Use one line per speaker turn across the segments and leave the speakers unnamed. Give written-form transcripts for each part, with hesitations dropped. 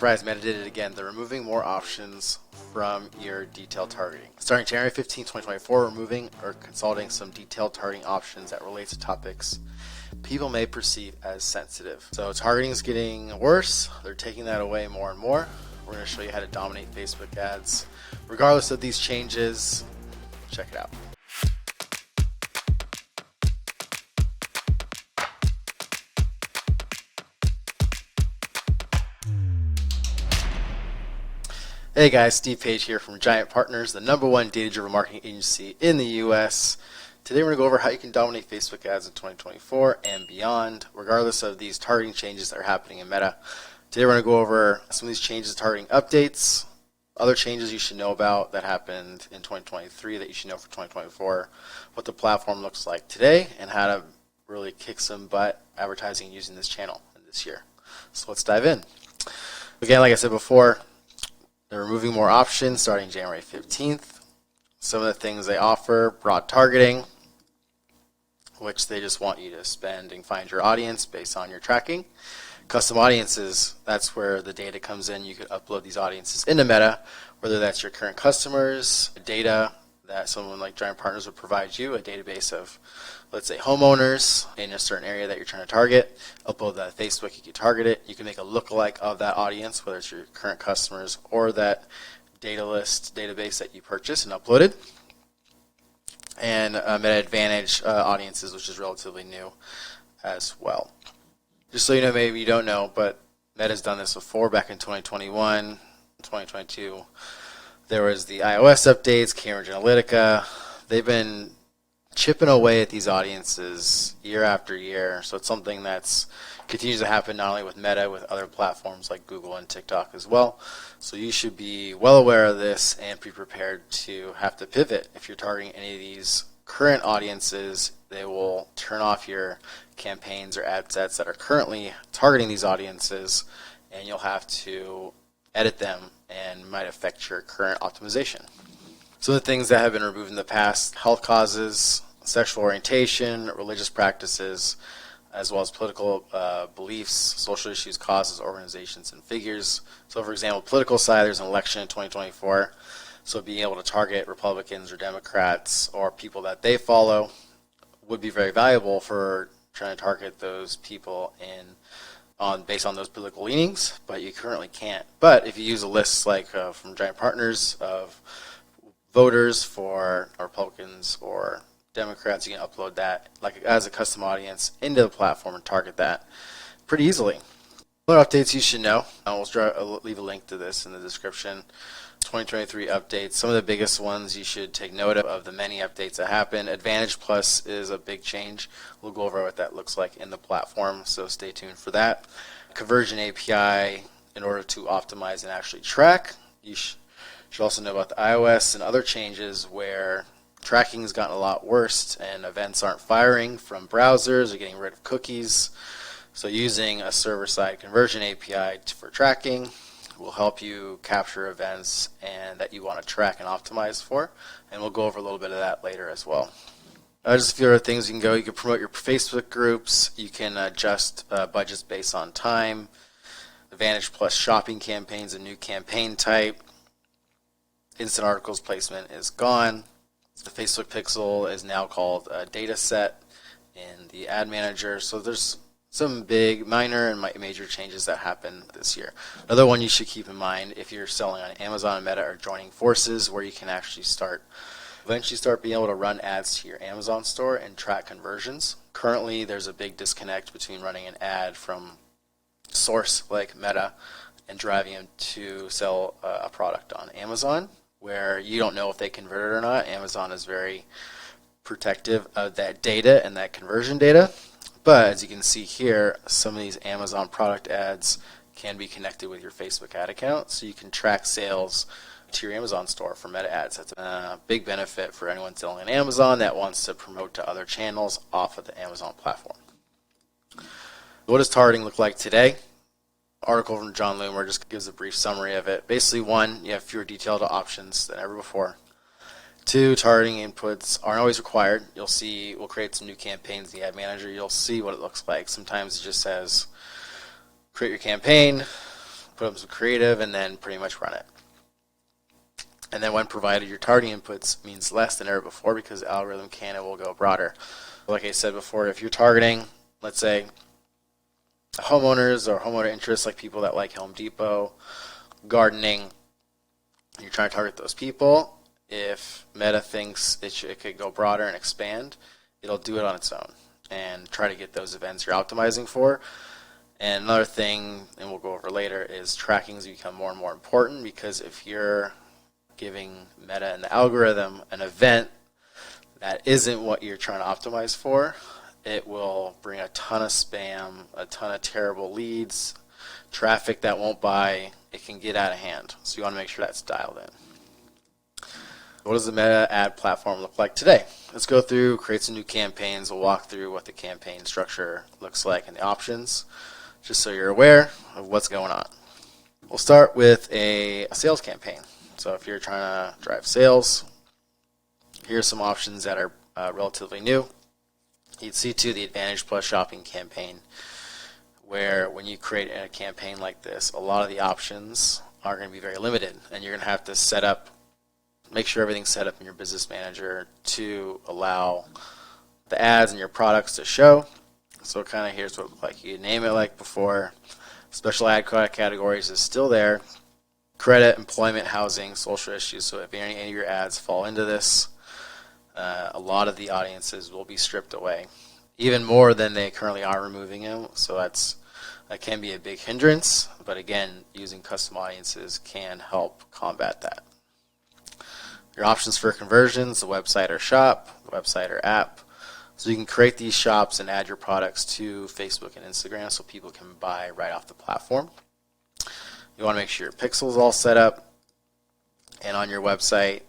surprise, Meta did it again. They're removing more options from your detailed targeting. Starting January 15, 2024, removing or consolidating some detailed targeting options that relate to topics people may perceive as sensitive. So targeting is getting worse. They're taking that away more and more. We're going to show you how to dominate Facebook ads. Regardless of these changes, check it out. Hey guys, Steve Page here from Giant Partners, the #1 data-driven marketing agency in the US. Today we're going to go over how you can dominate Facebook ads in 2024 and beyond, regardless of these targeting changes that are happening in Meta. Today we're going to go over some of these changes, targeting updates, other changes you should know about that happened in 2023 that you should know for 2024, what the platform looks like today, and how to really kick some butt advertising using this channel this year. So let's dive in. Again, like I said before, they're removing more options starting January 15th. Some of the things they offer: broad targeting, which they just want you to spend and find your audience based on your tracking. Custom audiences, that's where the data comes in. You could upload these audiences into Meta, whether that's your current customers, data that someone like Giant Partners would provide you, a database of, let's say, homeowners in a certain area that you're trying to target. Upload that to Facebook, you can target it. You can make a lookalike of that audience, whether it's your current customers or that data list database that you purchased and uploaded. And Meta Advantage audiences, which is relatively new as well. Just so you know, maybe you don't know, but Meta's done this before back in 2021, 2022. There was the iOS updates, Cambridge Analytica. They've been chipping away at these audiences year after year. So it's something that's continues to happen not only with Meta, with other platforms like Google and TikTok as well. So you should be well aware of this and be prepared to have to pivot. If you're targeting any of these current audiences, they will turn off your campaigns or ad sets that are currently targeting these audiences, and you'll have to edit them and might affect your current optimization. Some of the things that have been removed in the past: health causes, sexual orientation, religious practices, as well as political beliefs, social issues, causes, organizations, and figures. So for example, political side, there's an election in 2024. So being able to target Republicans or Democrats or people that they follow would be very valuable for trying to target those people based on those political leanings, but you currently can't. But if you use a list like from Giant Partners of voters for Republicans or Democrats, you can upload that like as a custom audience into the platform and target that pretty easily. Other updates you should know. I'll leave a link to this in the description. 2023 updates. Some of the biggest ones you should take note of the many updates that happen. Advantage Plus is a big change. We'll go over what that looks like in the platform, so stay tuned for that. Conversion API, in order to optimize and actually track. You should also know about the iOS and other changes where tracking has gotten a lot worse and events aren't firing from browsers or getting rid of cookies. So using a server-side conversion API for tracking will help you capture events and that you want to track and optimize for. And we'll go over a little bit of that later as well. Just a few other things you can go. You can promote your Facebook groups. You can adjust budgets based on time. Advantage Plus shopping campaigns, a new campaign type. Instant articles placement is gone. The Facebook Pixel is now called a data set in the ad manager. So there's some big, minor, and major changes that happen this year. Another one you should keep in mind if you're selling on Amazon and Meta are joining forces, where you can actually eventually start being able to run ads to your Amazon store and track conversions. Currently, there's a big disconnect between running an ad from source like Meta and driving them to sell a product on Amazon, where you don't know if they converted or not. Amazon is very protective of that data and that conversion data. But as you can see here, some of these Amazon product ads can be connected with your Facebook ad account, so you can track sales to your Amazon store for Meta ads. That's a big benefit for anyone selling on Amazon that wants to promote to other channels off of the Amazon platform. What does targeting look like today? Article from John Loomer just gives a brief summary of it. Basically, 1, you have fewer detailed options than ever before. 2, targeting inputs aren't always required. You'll see, we'll create some new campaigns in the ad manager. You'll see what it looks like. Sometimes it just says, create your campaign, put up some creative, and then pretty much run it. And then when provided, your targeting inputs means less than ever before because the algorithm can and will go broader. Like I said before, if you're targeting, let's say, homeowners or homeowner interests, like people that like Home Depot, gardening, you're trying to target those people, if Meta thinks it could go broader and expand, it'll do it on its own and try to get those events you're optimizing for. And another thing, and we'll go over later, is tracking has become more and more important because if you're giving Meta and the algorithm an event that isn't what you're trying to optimize for, it will bring a ton of spam, a ton of terrible leads, traffic that won't buy. It can get out of hand. So you want to make sure that's dialed in. What does the Meta ad platform look like today? Let's go through, create some new campaigns. We'll walk through what the campaign structure looks like and the options, just so you're aware of what's going on. We'll start with a sales campaign. So if you're trying to drive sales, here's some options that are relatively new. You'd see too the Advantage Plus shopping campaign, where when you create a campaign like this, a lot of the options are going to be very limited, and you're going to have to set up, make sure everything's set up in your business manager to allow the ads and your products to show. So kind of here's what it looks like. You name it like before. Special ad categories is still there. Credit, employment, housing, social issues. So if any of your ads fall into this, a lot of the audiences will be stripped away, even more than they currently are removing them. So that can be a big hindrance. But again, using custom audiences can help combat that. Your options for conversions, the website or shop, the website or app. So you can create these shops and add your products to Facebook and Instagram so people can buy right off the platform. You want to make sure your pixel's all set up. And on your website,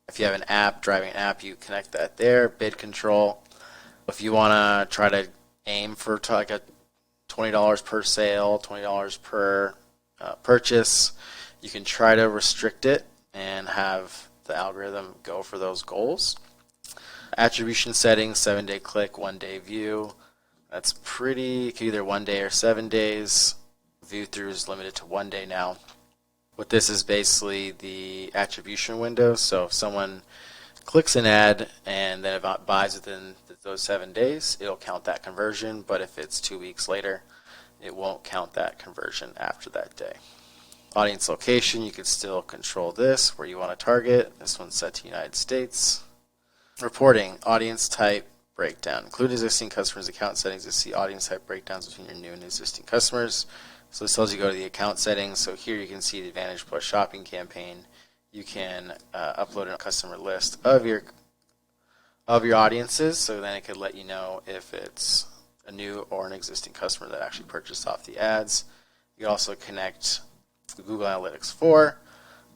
if you have an app, driving an app, you connect that there. Bid control. If you want to try to aim for like a $20 per sale, $20 per purchase, you can try to restrict it and have the algorithm go for those goals. Attribution settings, 7-day click, 1-day view. That's pretty, either 1 day or 7 days. View through is limited to 1 day now. What this is basically the attribution window. So if someone clicks an ad and then buys within those 7 days, it'll count that conversion. But if it's 2 weeks later, it won't count that conversion after that day. Audience location, you can still control this, where you want to target. This one's set to United States. Reporting, audience type breakdown. Include existing customers' account settings to see audience type breakdowns between your new and existing customers. So this tells you to go to the account settings. So here you can see the Advantage Plus shopping campaign. You can upload a customer list of your audiences, so then it could let you know if it's a new or an existing customer that actually purchased off the ads. You can also connect the Google Analytics 4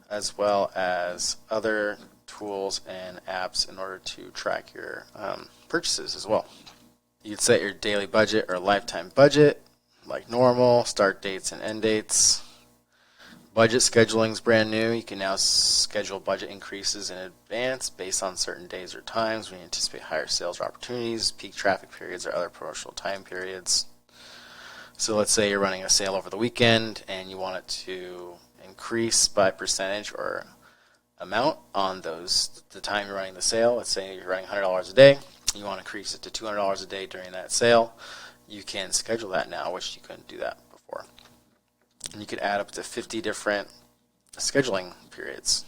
as well as other tools and apps in order to track your purchases as well. You'd set your daily budget or lifetime budget like normal, start dates and end dates. Budget scheduling is brand new. You can now schedule budget increases in advance based on certain days or times when you anticipate higher sales opportunities, peak traffic periods, or other promotional time periods. So let's say you're running a sale over the weekend and you want it to increase by percentage or amount on the time you're running the sale. Let's say you're running $100 a day. You want to increase it to $200 a day during that sale. You can schedule that now, which you couldn't do that before. And you could add up to 50 different scheduling periods.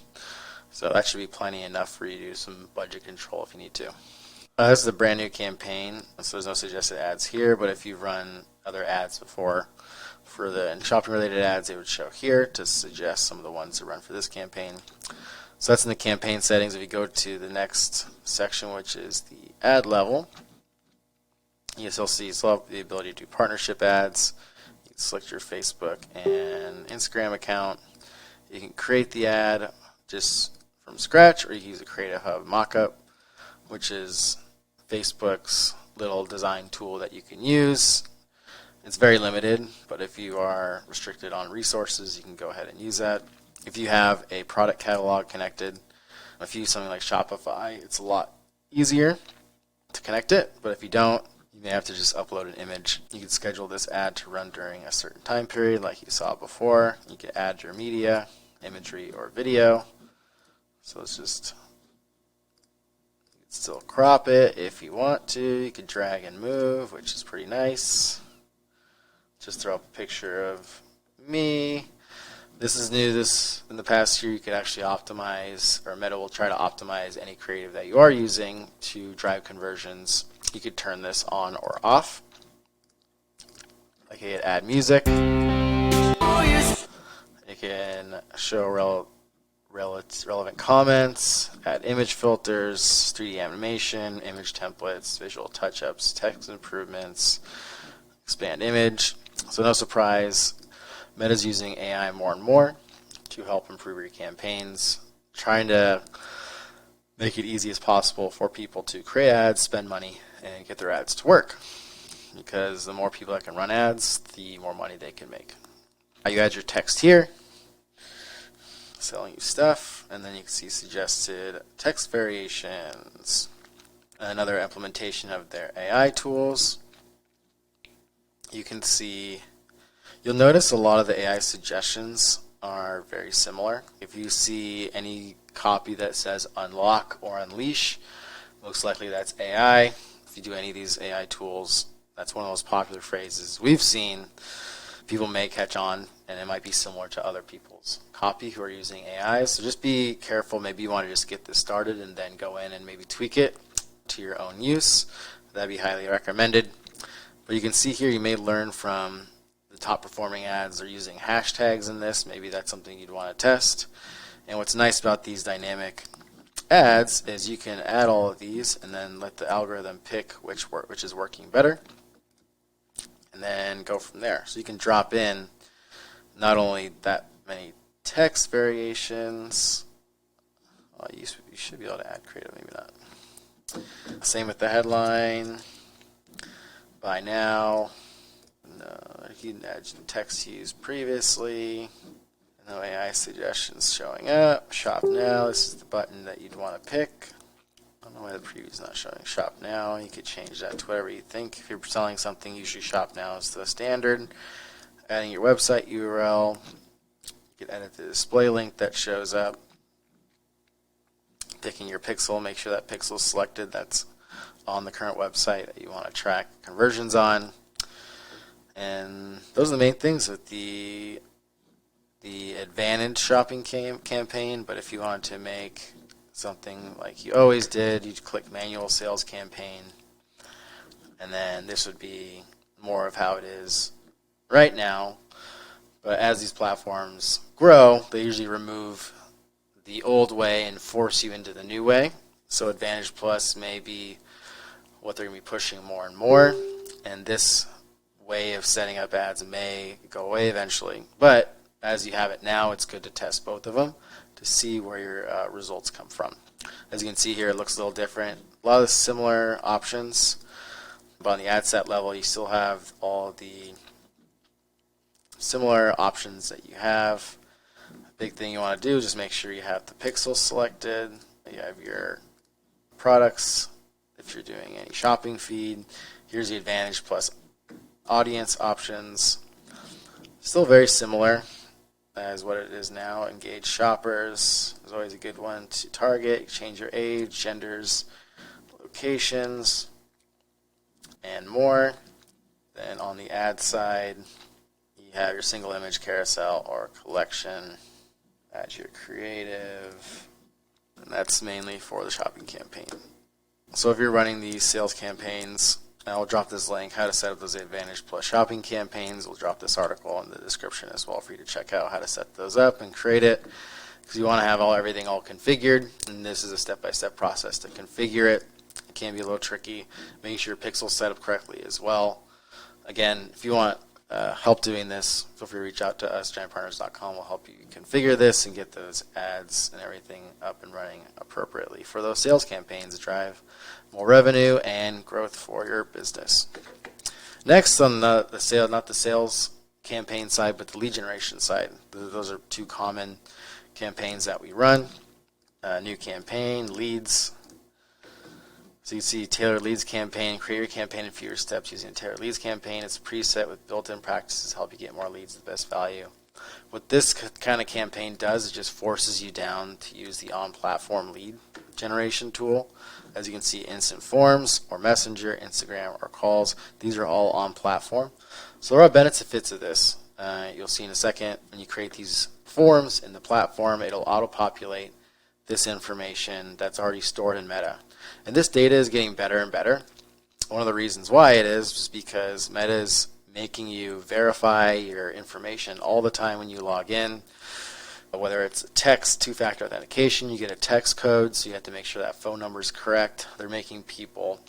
So that should be plenty enough for you to do some budget control if you need to. This is a brand new campaign, so there's no suggested ads here, but if you've run other ads before for the shopping related ads, they would show here to suggest some of the ones to run for this campaign. So that's in the campaign settings. If you go to the next section, which is the ad level, you still have the ability to do partnership ads. You can select your Facebook and Instagram account. You can create the ad just from scratch, or you can use a Creative Hub mockup, which is Facebook's little design tool that you can use. It's very limited, but if you are restricted on resources, you can go ahead and use that. If you have a product catalog connected, if you use something like Shopify, it's a lot easier to connect it, but if you don't, You may have to just upload an image. You can schedule this ad to run during a certain time period like you saw before. You can add your media, imagery, or video. So it's just, you can still crop it if you want to. You can drag and move, which is pretty nice. Just throw up a picture of me. This is new. This in the past year, you could actually optimize, or Meta will try to optimize any creative that you are using to drive conversions. You could turn this on or off. Like you could add music. You can show relevant comments, add image filters, 3D animation, image templates, visual touch-ups, text improvements, expand image. So no surprise, Meta's using AI more and more to help improve your campaigns, trying to make it easy as possible for people to create ads, spend money, and get their ads to work. Because the more people that can run ads, the more money they can make. You add your text here, selling you stuff, and then you can see suggested text variations. Another implementation of their AI tools. You can see, you'll notice a lot of the AI suggestions are very similar. If you see any copy that says unlock or unleash, most likely that's AI. If you do any of these AI tools, that's one of the most popular phrases we've seen. People may catch on, and it might be similar to other people's copy who are using AI. So just be careful. Maybe you want to just get this started and then go in and maybe tweak it to your own use. That'd be highly recommended. But you can see here, you may learn from the top performing ads. They're using hashtags in this. Maybe that's something you'd want to test. And what's nice about these dynamic ads is you can add all of these and then let the algorithm pick which is working better, and then go from there. So you can drop in not only that many text variations. You should be able to add creative, maybe not. Same with the headline. Buy now. No, you can add text used previously. No AI suggestions showing up. Shop now. This is the button that you'd want to pick. I don't know why the preview's not showing. Shop now. You could change that to whatever you think. If you're selling something, usually shop now is the standard. Adding your website URL. You can edit the display link that shows up. Picking your pixel. Make sure that pixel is selected. That's on the current website that you want to track conversions on. And those are the main things with the Advantage shopping campaign. But if you wanted to make something like you always did, you'd click manual sales campaign, and then this would be more of how it is right now. But as these platforms grow, they usually remove the old way and force you into the new way. So Advantage Plus may be what they're going to be pushing more and more, and this way of setting up ads may go away eventually. But as you have it now, it's good to test both of them to see where your results come from. As you can see here, it looks a little different. A lot of similar options, but on the ad set level, you still have all the similar options that you have. Big thing you want to do is just make sure you have the pixels selected, you have your products. If you're doing any shopping feed, here's the Advantage Plus audience options. Still very similar as what it is now. Engage shoppers is always a good one to target. Change your age, genders, locations, and more. Then on the ad side, you have your single image carousel or collection. Add your creative, and that's mainly for the shopping campaign. So if you're running these sales campaigns, and I'll drop this link, how to set up those Advantage Plus shopping campaigns. We'll drop this article in the description as well for you to check out how to set those up and create it, because you want to have everything all configured, and this is a step-by-step process to configure it. It can be a little tricky. Making sure your pixels set up correctly as well. Again, if you want help doing this, feel free to reach out to us. GiantPartners.com will help you configure this and get those ads and everything up and running appropriately for those sales campaigns to drive more revenue and growth for your business. Next, on the sale, not the sales campaign side, but the lead generation side. Those are two common campaigns that we run. New campaign, leads. So you see tailored leads campaign, create your campaign in fewer steps using a tailored leads campaign. It's a preset with built-in practices to help you get more leads at the best value. What this kind of campaign does is just forces you down to use the on-platform lead generation tool. As you can see, instant forms or messenger, Instagram, or calls. These are all on-platform. So there are benefits of this. You'll see in a second when you create these forms in the platform, it'll auto-populate this information that's already stored in Meta. And this data is getting better and better. One of the reasons why it is because Meta is making you verify your information all the time when you log in. Whether it's text, two-factor authentication, you get a text code, so you have to make sure that phone number is correct. They're making people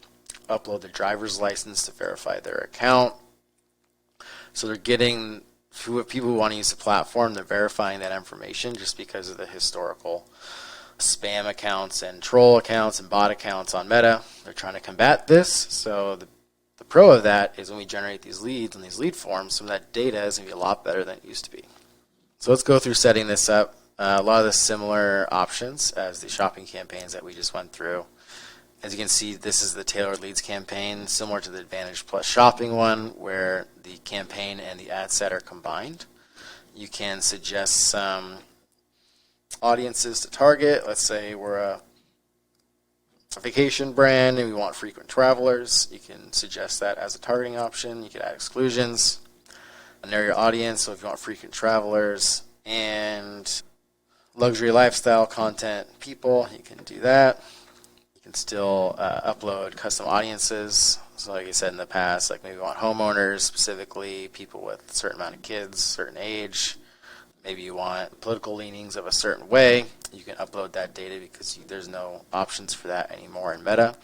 upload their driver's license to verify their account. So they're getting people who want to use the platform, they're verifying that information just because of the historical spam accounts and troll accounts and bot accounts on Meta. They're trying to combat this. So the pro of that is when we generate these leads and these lead forms, some of that data is going to be a lot better than it used to be. So let's go through setting this up. A lot of the similar options as the shopping campaigns that we just went through. As you can see, this is the tailored leads campaign, similar to the Advantage Plus shopping one, where the campaign and the ad set are combined. You can suggest some audiences to target. Let's say we're a vacation brand and we want frequent travelers. You can suggest that as a targeting option. You can add exclusions, narrow your audience. So if you want frequent travelers and luxury lifestyle content people, you can do that. You can still upload custom audiences. So like I said in the past, like maybe you want homeowners specifically, people with a certain amount of kids, certain age. Maybe you want political leanings of a certain way. You can upload that data because there's no options for that anymore in Meta.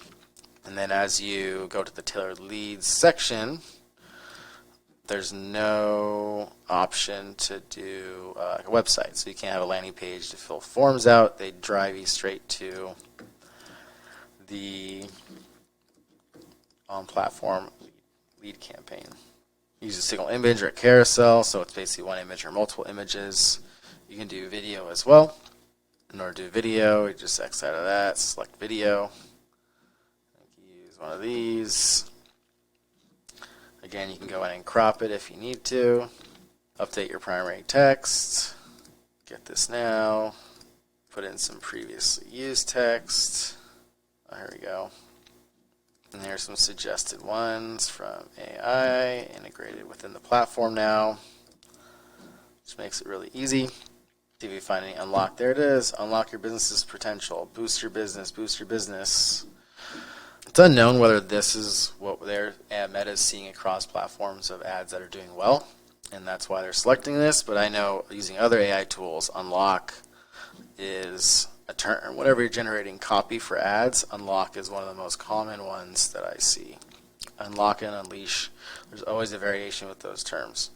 And then as you go to the tailored leads section, there's no option to do a website. So you can't have a landing page to fill forms out. They drive you straight to the on-platform lead campaign. Use a single image or a carousel, so it's basically one image or multiple images. You can do video as well. In order to do video, you just X out of that, select video. Use one of these. Again, you can go in and crop it if you need to. Update your primary text. Get this now. Put in some previously used text. Here we go. And there's some suggested ones from AI integrated within the platform now, which makes it really easy. See if we find any unlock. There it is. Unlock your business's potential. Boost your business. Boost your business. It's unknown whether this is what their Meta is seeing across platforms of ads that are doing well, and that's why they're selecting this. But I know using other AI tools, unlock is a term. Whenever you're generating copy for ads, unlock is one of the most common ones that I see. Unlock and unleash. There's always a variation with those terms.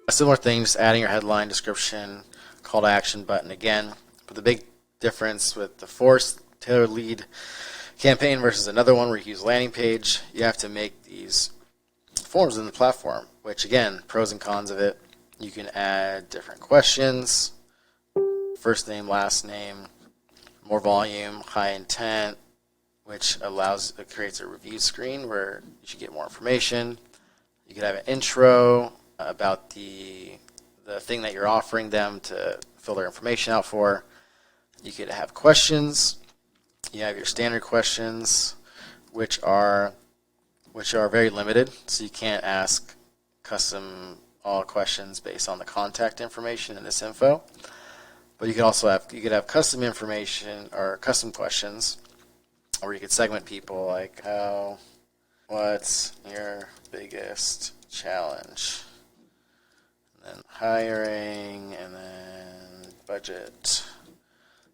A similar thing, just adding your headline, description, call to action button again. But the big difference with the forced tailored lead campaign versus another one where you use landing page, you have to make these forms in the platform, which again, pros and cons of it. You can add different questions, first name, last name, more volume, high intent, which creates a review screen where you should get more information. You could have an intro about the thing that you're offering them to fill their information out for. You could have questions. You have your standard questions, which are very limited, so you can't ask custom all questions based on the contact information in this info. But you could also have custom information or custom questions, or you could segment people like what's your biggest challenge? And then hiring, and then budget.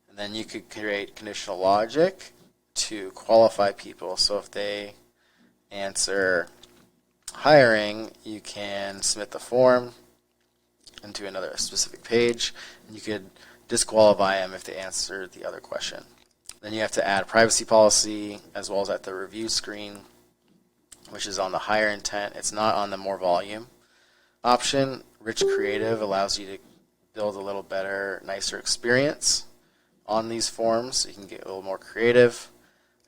And then you could create conditional logic to qualify people. So if they answer hiring, you can submit the form into another specific page, and you could disqualify them if they answer the other question. Then you have to add privacy policy as well as at the review screen, which is on the higher intent. It's not on the more volume option. Rich Creative allows you to build a little better, nicer experience on these forms, so you can get a little more creative.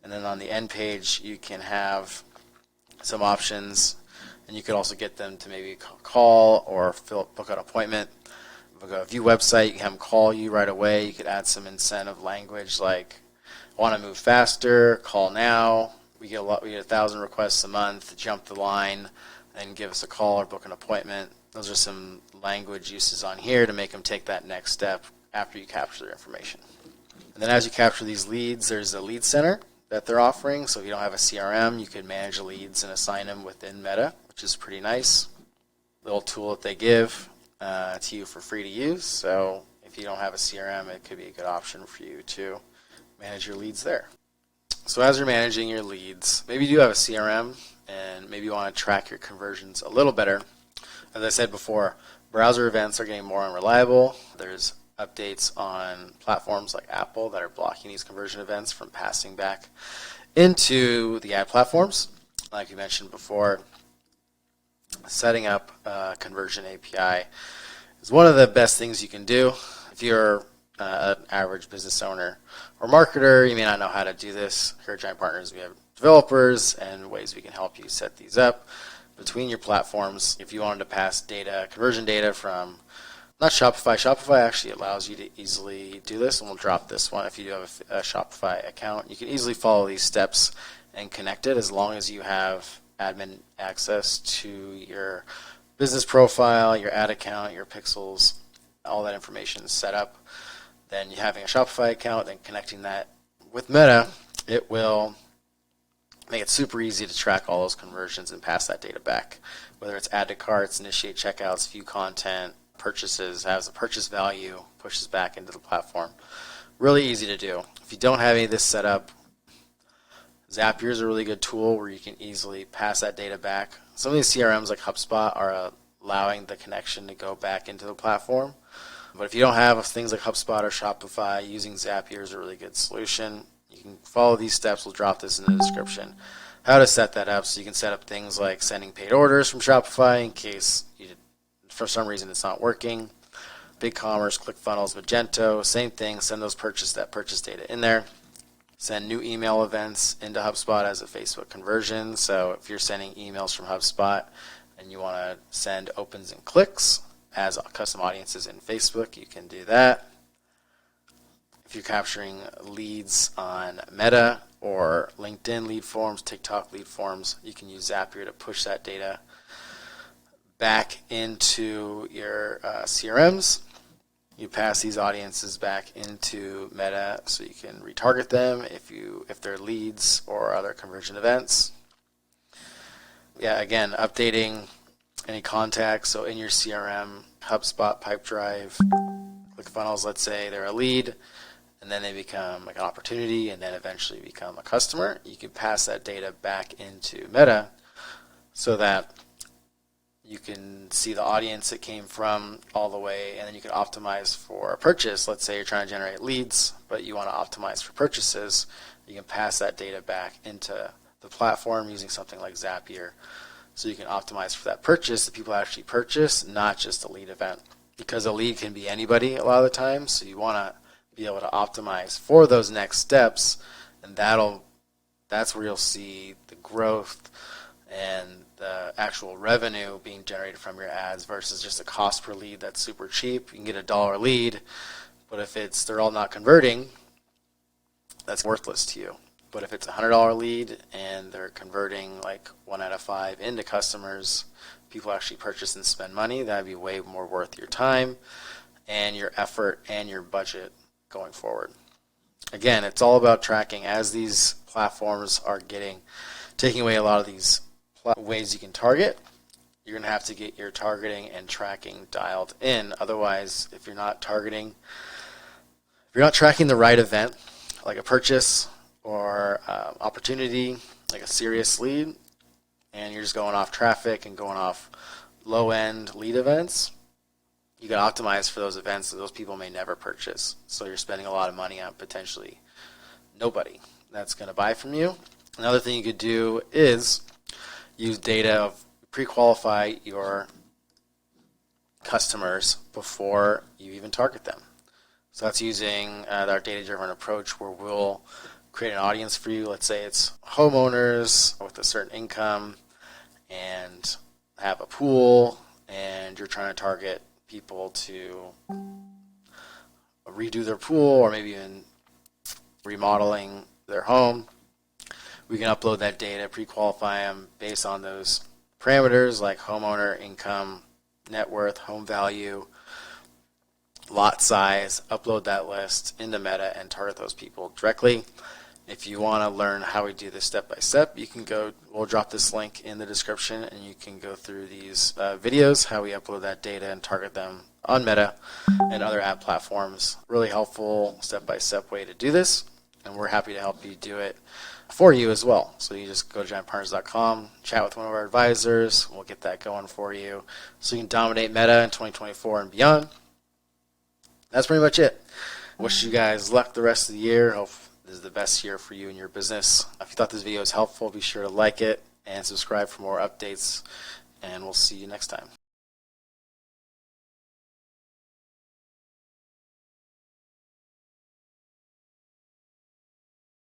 And then on the end page, you can have some options, and you could also get them to maybe call or book an appointment. View website, you can have them call you right away. You could add some incentive language like, want to move faster, call now. We get 1,000 requests a month, jump the line, and give us a call or book an appointment. Those are some language uses on here to make them take that next step after you capture their information. And then as you capture these leads, there's a lead center that they're offering. So if you don't have a CRM, you can manage leads and assign them within Meta, which is pretty nice. Little tool that they give to you for free to use. So if you don't have a CRM, it could be a good option for you to manage your leads there. So as you're managing your leads, maybe you do have a CRM and maybe you want to track your conversions a little better. As I said before, browser events are getting more unreliable. There's updates on platforms like Apple that are blocking these conversion events from passing back into the ad platforms. Like we mentioned before, setting up a conversion API is one of the best things you can do. If you're an average business owner or marketer, you may not know how to do this. Here at Giant Partners, we have developers and ways we can help you set these up between your platforms. If you wanted to pass data, conversion data from not Shopify. Shopify actually allows you to easily do this, and we'll drop this one. If you do have a Shopify account, you can easily follow these steps and connect it as long as you have admin access to your business profile, your ad account, your pixels, all that information is set up. Then you having a Shopify account, then connecting that with Meta, it will make it super easy to track all those conversions and pass that data back. Whether it's add to carts, initiate checkouts, view content, purchases, has a purchase value, pushes back into the platform. Really easy to do. If you don't have any of this set up, Zapier is a really good tool where you can easily pass that data back. Some of these CRMs like HubSpot are allowing the connection to go back into the platform. But if you don't have things like HubSpot or Shopify, using Zapier is a really good solution. You can follow these steps. We'll drop this in the description. How to set that up, so you can set up things like sending paid orders from Shopify in case for some reason it's not working. BigCommerce, ClickFunnels, Magento, same thing. Send those purchase data in there. Send new email events into HubSpot as a Facebook conversion. So if you're sending emails from HubSpot and you want to send opens and clicks as custom audiences in Facebook, you can do that. If you're capturing leads on Meta or LinkedIn lead forms, TikTok lead forms, you can use Zapier to push that data back into your CRMs. You pass these audiences back into Meta so you can retarget them if they're leads or other conversion events. Yeah, again, updating any contacts. So in your CRM, HubSpot, Pipedrive, ClickFunnels, let's say they're a lead, and then they become like an opportunity, and then eventually become a customer. You can pass that data back into Meta so that you can see the audience it came from all the way, and then you can optimize for a purchase. Let's say you're trying to generate leads, but you want to optimize for purchases. You can pass that data back into the platform using something like Zapier, so you can optimize for that purchase that people actually purchase, not just a lead event. Because a lead can be anybody a lot of the time, so you want to be able to optimize for those next steps, and that's where you'll see the growth and the actual revenue being generated from your ads versus just a cost per lead that's super cheap. You can get $1 lead, but if they're all not converting, that's worthless to you. But if it's a $100 lead and they're converting like 1 out of 5 into customers, people actually purchase and spend money, that'd be way more worth your time and your effort and your budget going forward. Again, it's all about tracking. As these platforms are taking away a lot of these ways you can target, you're going to have to get your targeting and tracking dialed in. Otherwise, if you're not tracking the right event, like a purchase or opportunity, like a serious lead, and you're just going off traffic and going off low-end lead events, you can optimize for those events that those people may never purchase. So you're spending a lot of money on potentially nobody that's going to buy from you. Another thing you could do is use data, pre-qualify your customers before you even target them. So that's using our data-driven approach, where we'll create an audience for you. Let's say it's homeowners with a certain income and have a pool, and you're trying to target people to redo their pool or maybe even remodeling their home. We can upload that data, pre-qualify them based on those parameters like homeowner, income, net worth, home value, lot size, upload that list into Meta and target those people directly. If you want to learn how we do this step by step, you can go, we'll drop this link in the description, and you can go through these videos, how we upload that data and target them on Meta and other ad platforms. Really helpful step-by-step way to do this, and we're happy to help you do it for you as well. So you just go to giantpartners.com, chat with one of our advisors, we'll get that going for you so you can dominate Meta in 2024 and beyond. That's pretty much it. Wish you guys luck the rest of the year. Hope this is the best year for you and your business. If you thought this video was helpful, be sure to like it and subscribe for more updates, and we'll see you next time.